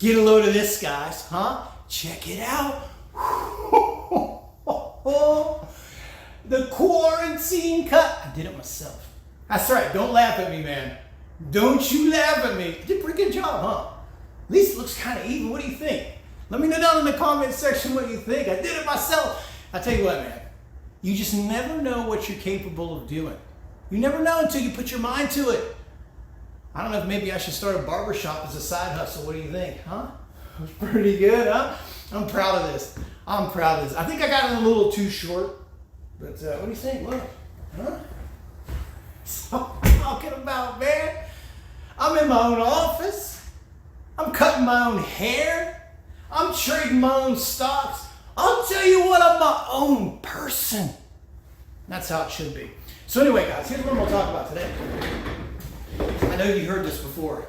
Get a load of this, guys, huh? Check it out. The quarantine cut. I did it myself. That's right, don't laugh at me, man. Don't you laugh at me. You did a pretty good job, huh? At least it looks kind of even. What do you think? Let me know down in the comment section what you think. I did it myself. I tell you what, man. You just never know what you're capable of doing. You never know until you put your mind to it. I don't know if maybe I should start a barbershop as a side hustle. What do you think, huh? That's pretty good, huh? I'm proud of this. I'm proud of this. I think I got it a little too short, but what do you think? Look, huh? So I'm talking about, man. I'm in my own office. I'm cutting my own hair. I'm trading my own stocks. I'll tell you what, I'm my own person. That's how it should be. So anyway, guys, here's what we'll talk about today. I know you heard this before.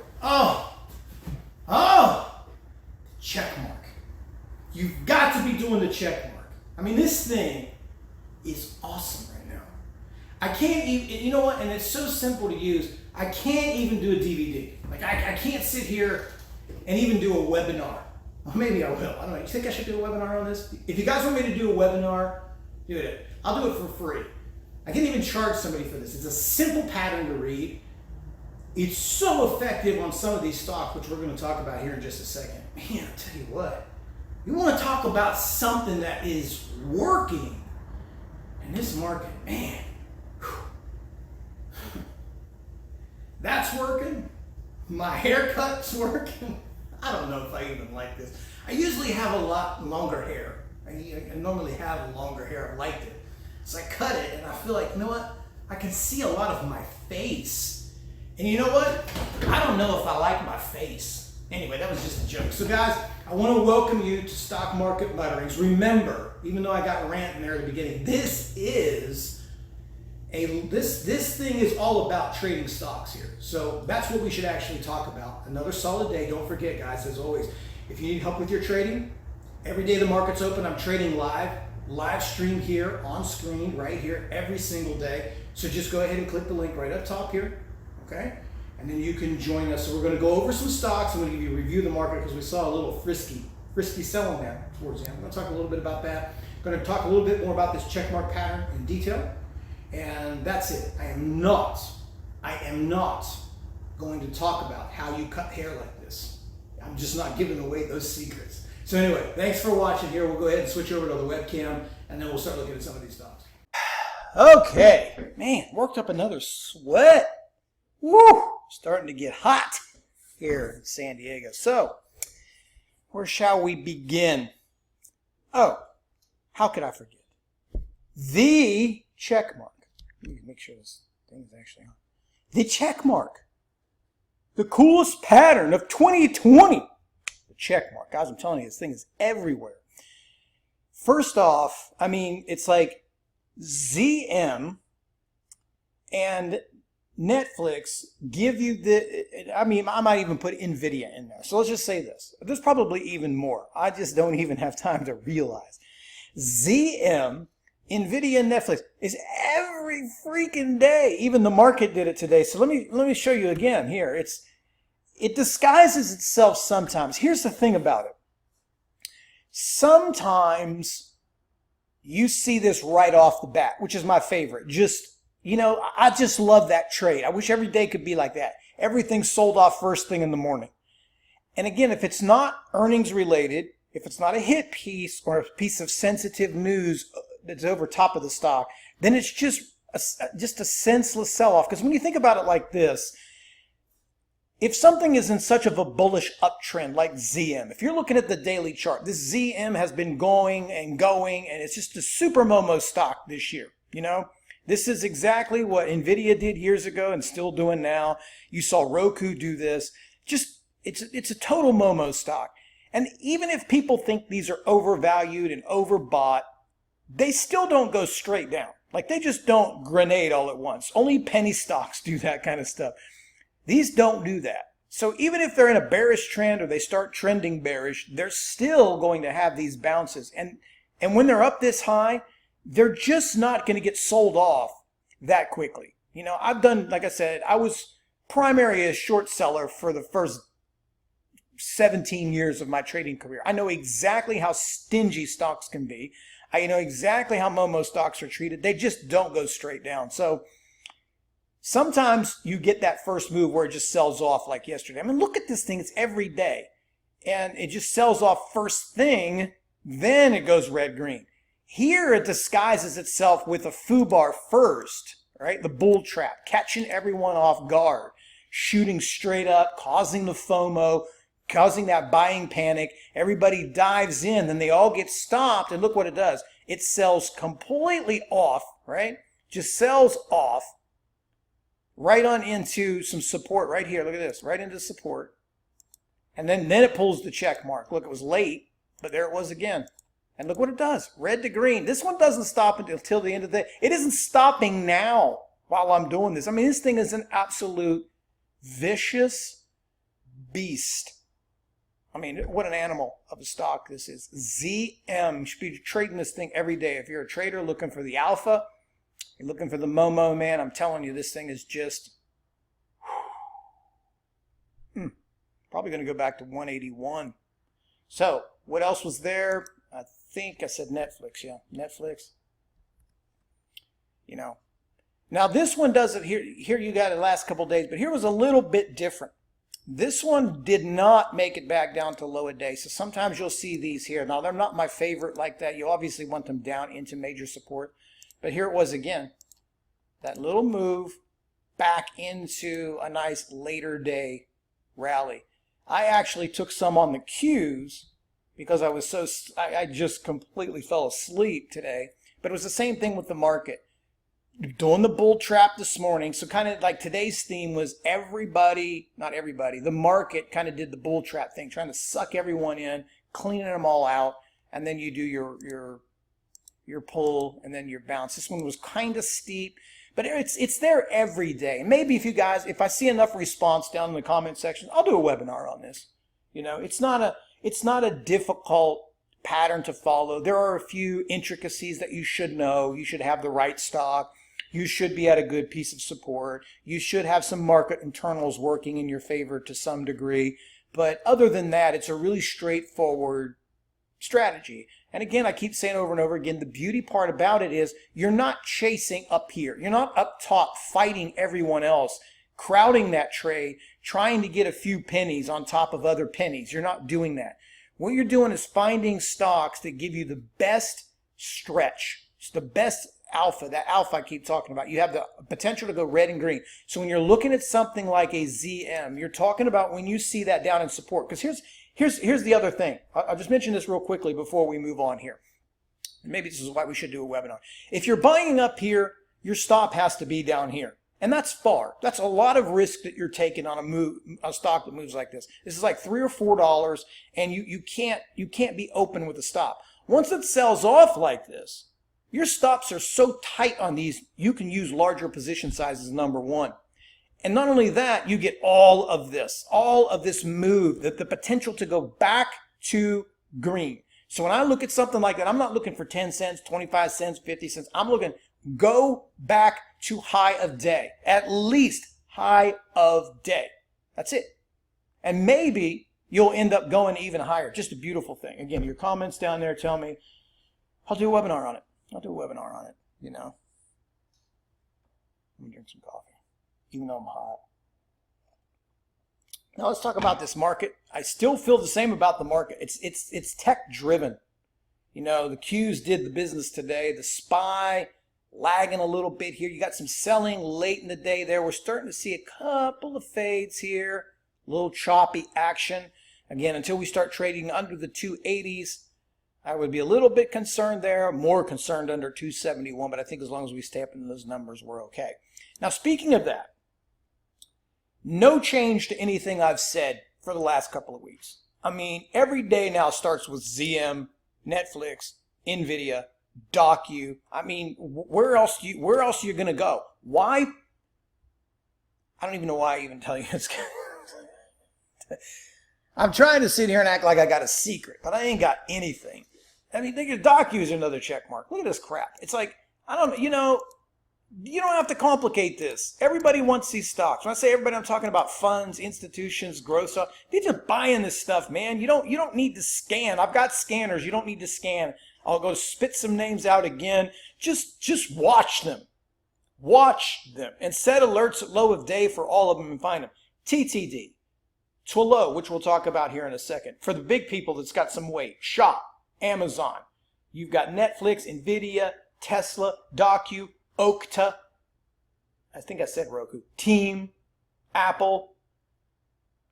Check mark. You've got to be doing the check mark. I mean, this thing is awesome right now. I can't even, you know what, and it's so simple to use, I can't even do a DVD. Like, I can't sit here and even do a webinar. Well, maybe I will. I don't know. You think I should do a webinar on this? If you guys want me to do a webinar, do it. I'll do it for free. I can't even charge somebody for this. It's a simple pattern to read. It's so effective on some of these stocks, which we're going to talk about here in just a second. Man, I'll tell you what. You want to talk about something that is working in this market, man. That's working. My haircut's working. I don't know if I even like this. I usually have a lot longer hair. I normally have longer hair. I liked it. So I cut it and I feel like, you know what? I can see a lot of my face. And you know what? I don't know if I like my face. Anyway, that was just a joke. So guys, I want to welcome you to Stock Market Mutterings. Remember, even though I got ranting there at the beginning, this thing is all about trading stocks here. So that's what we should actually talk about. Another solid day. Don't forget, guys, as always, if you need help with your trading, every day the market's open, I'm trading live stream here on screen right here every single day. So just go ahead and click the link right up top here, okay? And then you can join us. So we're going to go over some stocks. I'm going to give you a review of the market because we saw a little frisky selling there towards the end. I'm going to talk a little bit about that. I'm going to talk a little bit more about this checkmark pattern in detail. And that's it. I am not going to talk about how you cut hair like this. I'm just not giving away those secrets. So anyway, thanks for watching here. We'll go ahead and switch over to the webcam and then we'll start looking at some of these stocks. Okay, man, worked up another sweat. Woo, starting to get hot here in San Diego. So, where shall we begin? Oh, how could I forget? The check mark. Let me make sure this thing is actually on. The check mark. The coolest pattern of 2020. The check mark. Guys, I'm telling you, this thing is everywhere. First off, I mean, it's like ZM and Netflix give you the, I mean, I might even put NVIDIA in there. So let's just say this. There's probably even more. I just don't even have time to realize. ZM, NVIDIA, and Netflix is every freaking day. Even the market did it today. So let me show you again here. It disguises itself sometimes. Here's the thing about it. Sometimes you see this right off the bat, which is my favorite. Just, you know, I just love that trade. I wish every day could be like that. Everything's sold off first thing in the morning. And again, if it's not earnings related, if it's not a hit piece or a piece of sensitive news that's over top of the stock, then it's just a senseless sell-off. Because when you think about it like this, if something is in such of a bullish uptrend like ZM, if you're looking at the daily chart, this ZM has been going, and it's just a super Momo stock this year, you know? This is exactly what NVIDIA did years ago and still doing now. You saw Roku do this. Just, it's a total Momo stock. And even if people think these are overvalued and overbought, they still don't go straight down. Like, they just don't grenade all at once. Only penny stocks do that kind of stuff. These don't do that. So even if they're in a bearish trend or they start trending bearish, they're still going to have these bounces. And when they're up this high, they're just not going to get sold off that quickly. You know, I've done, like I said, I was primary a short seller for the first 17 years of my trading career. I know exactly how stingy stocks can be. I know exactly how Momo stocks are treated. They just don't go straight down. So sometimes you get that first move where it just sells off like yesterday. I mean, look at this thing. It's every day. And it just sells off first thing, then it goes red-green. Here it disguises itself with a foobar first, right? The bull trap, catching everyone off guard, shooting straight up, causing the FOMO, causing that buying panic. Everybody dives in, then they all get stopped, and look what it does. It sells completely off, right? Just sells off right on into some support right here. Look at this, right into support. And then it pulls the check mark. Look, it was late, but there it was again. And look what it does, red to green. This one doesn't stop until the end of the day. It isn't stopping now while I'm doing this. I mean, this thing is an absolute vicious beast. I mean, what an animal of a stock this is. ZM, you should be trading this thing every day. If you're a trader looking for the alpha, you're looking for the Momo, man, I'm telling you, this thing is just probably going to go back to 181. So, what else was there? I think I said Netflix, yeah, Netflix. You know, now this one doesn't, here you got it the last couple days, but here was a little bit different. This one did not make it back down to low a day, so sometimes you'll see these here. Now, they're not my favorite like that. You obviously want them down into major support, but here it was again. That little move back into a nice later day rally. I actually took some on the Qs because I just completely fell asleep today. But it was the same thing with the market. Doing the bull trap this morning. So kind of like today's theme was not everybody, the market kind of did the bull trap thing, trying to suck everyone in, cleaning them all out, and then you do your pull and then your bounce. This one was kind of steep. But it's there every day. Maybe if I see enough response down in the comment section, I'll do a webinar on this. You know, it's not a difficult pattern to follow. There are a few intricacies that you should know. You should have the right stock. You should be at a good piece of support. You should have some market internals working in your favor to some degree. But other than that, it's a really straightforward strategy. And again, I keep saying over and over again, the beauty part about it is you're not chasing up here. You're not up top fighting everyone else, crowding that trade, trying to get a few pennies on top of other pennies. You're not doing that. What you're doing is finding stocks that give you the best stretch. It's the best alpha, that alpha I keep talking about. You have the potential to go red and green. So when you're looking at something like a ZM, you're talking about when you see that down in support. Because here's the other thing. I'll just mention this real quickly before we move on here. Maybe this is why we should do a webinar. If you're buying up here, your stop has to be down here. And that's far. That's a lot of risk that you're taking on a stock that moves like this. This is like $3 or $4, and you can't be open with a stop. Once it sells off like this, your stops are so tight on these, you can use larger position sizes, number one. And not only that, you get all of this move, the potential to go back to green. So when I look at something like that, I'm not looking for 10 cents, 25 cents, 50 cents. I'm looking, go back to high of day, at least high of day. That's it. And maybe you'll end up going even higher. Just a beautiful thing. Again, your comments down there tell me, I'll do a webinar on it. You know. Let me drink some coffee, even though I'm hot. Now let's talk about this market. I still feel the same about the market. It's tech driven. You know, the Qs did the business today. The SPY lagging a little bit here. You got some selling late in the day there. We're starting to see a couple of fades here. A little choppy action. Again, until we start trading under the 280s, I would be a little bit concerned there. More concerned under 271, but I think as long as we stay up in those numbers, we're okay. Now, speaking of that, no change to anything I've said for the last couple of weeks. I mean, every day now starts with ZM, Netflix, NVIDIA, DocU. I mean, where else are you going to go? Why? I don't even know why I even tell you this. I'm trying to sit here and act like I got a secret, but I ain't got anything. I mean, think of DocU is another check mark. Look at this crap. It's like, I don't know, you know, You don't have to complicate this. Everybody wants these stocks. When I say everybody, I'm talking about funds, institutions, growth stock. They're just buying this stuff, man. You don't need to scan. I've got scanners. You don't need to scan. I'll go spit some names out again. Just watch them. Watch them and set alerts at low of day for all of them and find them. TTD, TWLO, which we'll talk about here in a second. For the big people that's got some weight. Shop, Amazon. You've got Netflix, Nvidia, Tesla, Docu, OKTA, I think I said Roku, Team, Apple.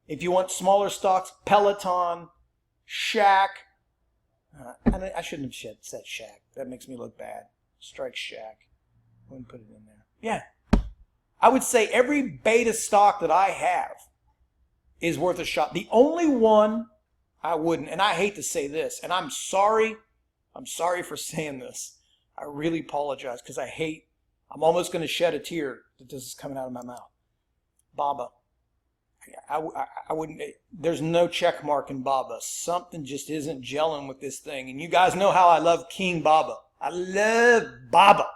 If you want smaller stocks, Peloton, Shack. I shouldn't have said Shack. That makes me look bad. Strike Shack. Wouldn't put it in there. Yeah. I would say every beta stock that I have is worth a shot. The only one I wouldn't, and I hate to say this, and I'm sorry for saying this. I really apologize because I'm almost going to shed a tear that this is coming out of my mouth. Baba. I wouldn't, there's no check mark in Baba. Something just isn't gelling with this thing. And you guys know how I love King Baba. I love Baba.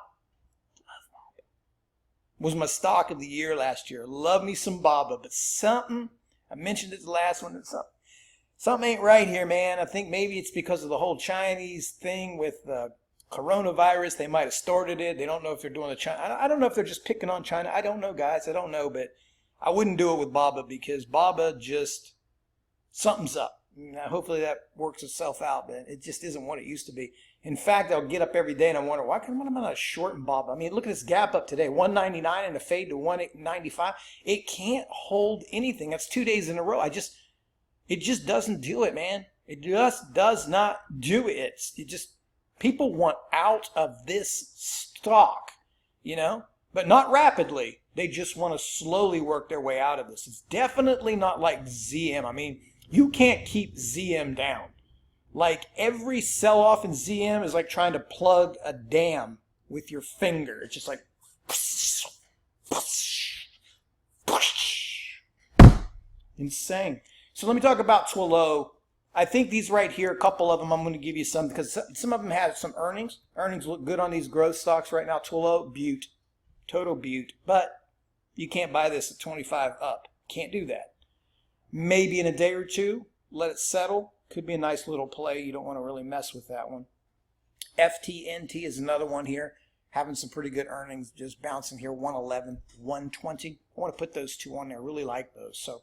Was my stock of the year last year. Love me some Baba. But something, I mentioned it the last one, something ain't right here, man. I think maybe it's because of the whole Chinese thing with coronavirus. They might have started it. They don't know if they're doing the China. I don't know if they're just picking on China. I don't know, guys. I don't know, but I wouldn't do it with Baba because Baba just, something's up. Now, hopefully that works itself out, but it just isn't what it used to be. In fact, I'll get up every day and I wonder, why am I not short in Baba? I mean, look at this gap up today, 199 and a fade to 195. It can't hold anything. That's 2 days in a row. It just doesn't do it, man. It just does not do it. People want out of this stock, but not rapidly. They just want to slowly work their way out of this. It's definitely not like ZM. I mean, you can't keep ZM down. Like every sell-off in ZM is like trying to plug a dam with your finger. It's just like insane. So let me talk about TWLO. I think these right here, a couple of them, I'm going to give you some because some of them have some earnings. Earnings look good on these growth stocks right now. TWLO, beaut, total beaut. But you can't buy this at 25 up. Can't do that. Maybe in a day or two, let it settle. Could be a nice little play. You don't want to really mess with that one. FTNT is another one here. Having some pretty good earnings. Just bouncing here, 111, 120. I want to put those two on there. I really like those. So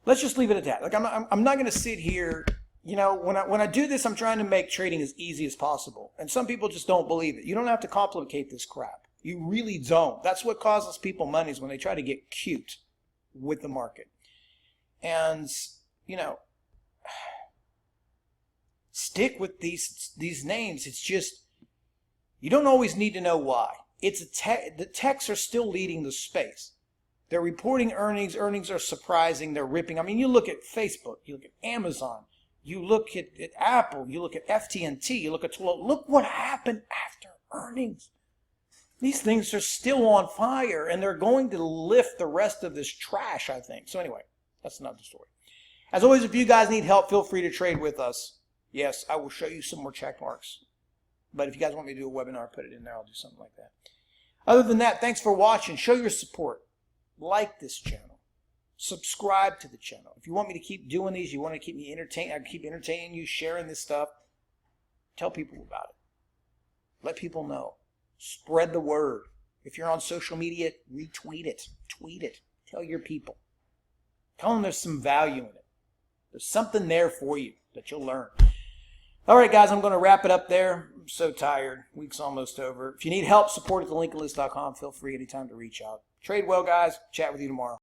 let's just leave it at that. Like I'm not going to sit here. When I do this, I'm trying to make trading as easy as possible. And some people just don't believe it. You don't have to complicate this crap. You really don't. That's what causes people money is when they try to get cute with the market. And, stick with these names. It's just, you don't always need to know why. The techs are still leading the space. They're reporting earnings. Earnings are surprising. They're ripping. I mean, you look at Facebook, you look at Amazon, you look at Apple, you look at FTNT, you look at TWLO. Look what happened after earnings. These things are still on fire, and they're going to lift the rest of this trash, I think. So anyway, that's another story. As always, if you guys need help, feel free to trade with us. Yes, I will show you some more check marks. But if you guys want me to do a webinar, put it in there. I'll do something like that. Other than that, thanks for watching. Show your support. Like this channel. Subscribe to the channel. If you want me to keep doing these, you want to keep me entertained, I keep entertaining you, sharing this stuff, tell people about it. Let people know. Spread the word. If you're on social media, retweet it. Tweet it. Tell your people. Tell them there's some value in it. There's something there for you that you'll learn. All right, guys, I'm going to wrap it up there. I'm so tired. Week's almost over. If you need help, support at thelincolnlist.com. Feel free anytime to reach out. Trade well, guys. Chat with you tomorrow.